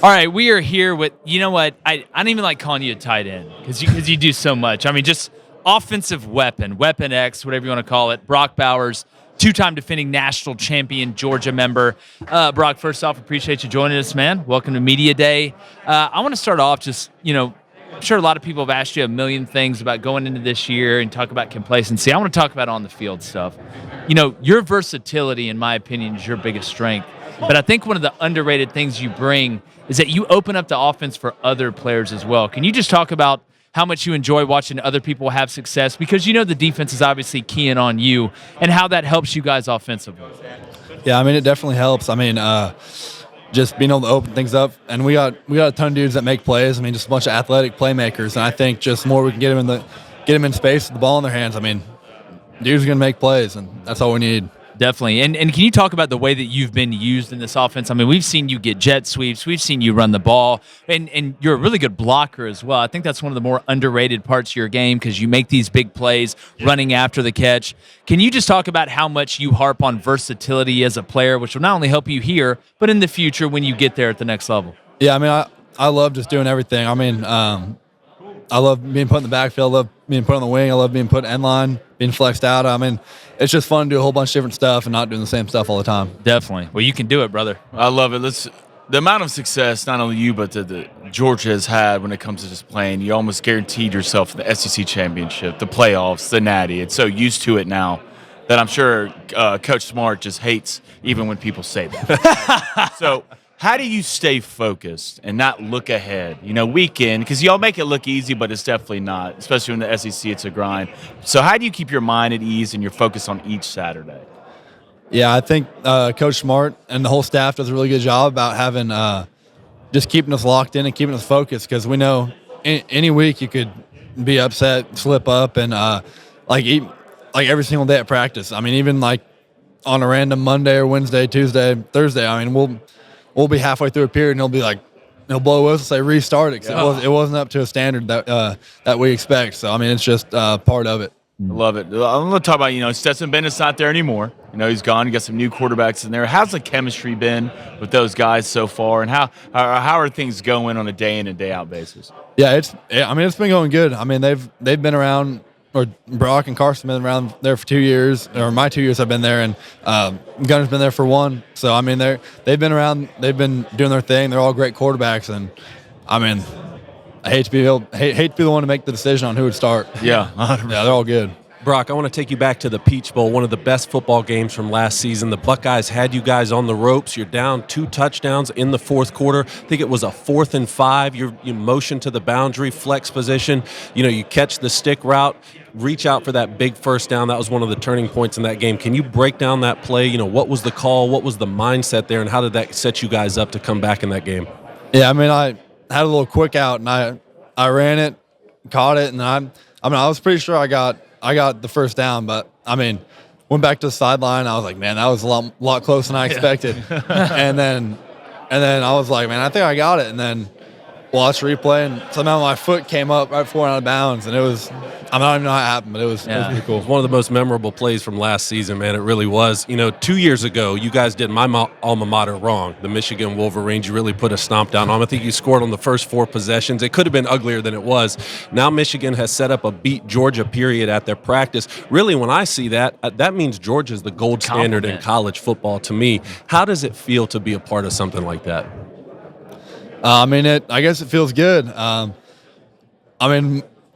All right, we are here with, you know what, I don't even like calling you a tight end because you do so much. I mean, just offensive weapon, Weapon X, whatever you want to call it. Brock Bowers, two-time defending national champion, Georgia member. Brock, first off, appreciate you joining us, man. Welcome to Media Day. I want to start off just, I'm sure a lot of people have asked you a million things about going into this year and talk about complacency. I want to talk about on-the-field stuff. Your versatility, in my opinion, is your biggest strength. But I think one of the underrated things you bring is that you open up the offense for other players as well. Can you just talk about how much you enjoy watching other people have success? Because the defense is obviously keying on you, and how that helps you guys offensively. Yeah, I mean, it definitely helps. I mean, just being able to open things up. And we got a ton of dudes that make plays. I mean, just a bunch of athletic playmakers. And I think just the more we can get them in space with the ball in their hands, I mean, dudes are going to make plays, and that's all we need. Definitely. And can you talk about the way that you've been used in this offense? I mean, we've seen you get jet sweeps. We've seen you run the ball. And you're a really good blocker as well. I think that's one of the more underrated parts of your game because you make these big plays running after the catch. Can you just talk about how much you harp on versatility as a player, which will not only help you here, but in the future when you get there at the next level? Yeah, I mean, I love just doing everything. I mean, I love being put in the backfield. I love being put on the wing. I love being put end line, being flexed out. I mean, it's just fun to do a whole bunch of different stuff and not doing the same stuff all the time. Definitely. Well, you can do it, brother. I love it. The amount of success not only you but the Georgia has had when it comes to just playing. You almost guaranteed yourself the SEC championship, the playoffs, the Natty. It's so used to it now that I'm sure Coach Smart just hates even when people say that. So how do you stay focused and not look ahead, week in? Because y'all make it look easy, but it's definitely not, especially in the SEC, it's a grind. So how do you keep your mind at ease and your focus on each Saturday? Yeah, I think Coach Smart and the whole staff does a really good job about having just keeping us locked in and keeping us focused because we know any week you could be upset, slip up, and like every single day at practice. I mean, even like on a random Monday or Wednesday, Tuesday, Thursday, I mean, we'll be halfway through a period and he'll blow a whistle, say restart it. Cause it wasn't up to a standard that we expect. So I mean, it's just part of it. I love it. I'm going to talk about, Stetson Bennett's not there anymore. He's gone. You got some new quarterbacks in there. How's the chemistry been with those guys so far, and how are things going on a day in and day out basis? Yeah, it's been going good. I mean, they've been around. Or Brock and Carson have been around there for 2 years, or my 2 years I've been there, and Gunner's been there for 1. So I mean, they've been around, they've been doing their thing. They're all great quarterbacks, and I mean, I hate to be the one to make the decision on who would start. Yeah, yeah, they're all good. Brock, I want to take you back to the Peach Bowl, one of the best football games from last season. The Buckeyes had you guys on the ropes. You're down 2 touchdowns in the fourth quarter. I think it was a 4th and 5. You motion to the boundary, flex position. You catch the stick route, reach out for that big first down. That was one of the turning points in that game. Can you break down that play? What was the call? What was the mindset there? And how did that set you guys up to come back in that game? Yeah, I mean, I had a little quick out, and I ran it, caught it, and I was pretty sure I got the first down, but I mean, went back to the sideline. I was like, man, that was a lot closer than I expected. and then I was like, man, I think I got it. And then watched replay, and somehow my foot came up right before out of bounds, and it was. I don't even know how it happened, but it was pretty cool. It was one of the most memorable plays from last season, man. It really was. 2 years ago, you guys did my alma mater wrong, the Michigan Wolverines. You really put a stomp down on them. I think you scored on the first 4 possessions. It could have been uglier than it was. Now Michigan has set up a beat Georgia period at their practice. Really, when I see that, that means Georgia's the gold standard in college football to me. How does it feel to be a part of something like that? I guess it feels good.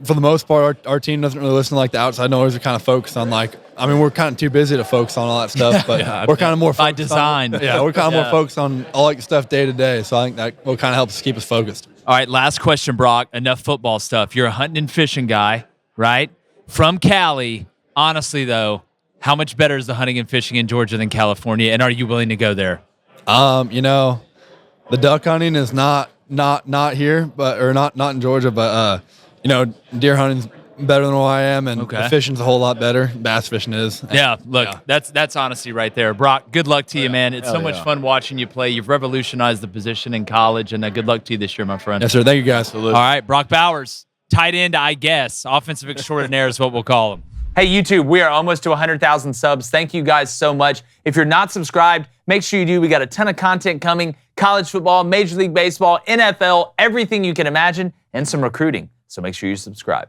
For the most part, our team doesn't really listen to the outside noise. We're kind of focused on we're kind of too busy to focus on all that stuff, but we're kind of more by design. We're kind of more focused on all stuff day to day. So I think that will kind of help us keep us focused. All right, last question, Brock. Enough football stuff. You're a hunting and fishing guy, right? From Cali. Honestly, though, how much better is the hunting and fishing in Georgia than California, and are you willing to go there? The duck hunting is not here, or not in Georgia, but deer hunting's better than where I am, and the fishing's a whole lot better. Bass fishing is. Yeah, look, that's honesty right there. Brock, good luck to you, man. It's so much fun watching you play. You've revolutionized the position in college, and good luck to you this year, my friend. Yes, sir. Thank you, guys. All right, Brock Bowers, tight end, I guess. Offensive extraordinaire is what we'll call him. Hey, YouTube, we are almost to 100,000 subs. Thank you guys so much. If you're not subscribed, Make sure you do. We got a ton of content coming. College football, Major League Baseball, NFL, everything you can imagine, and some recruiting. So make sure you subscribe.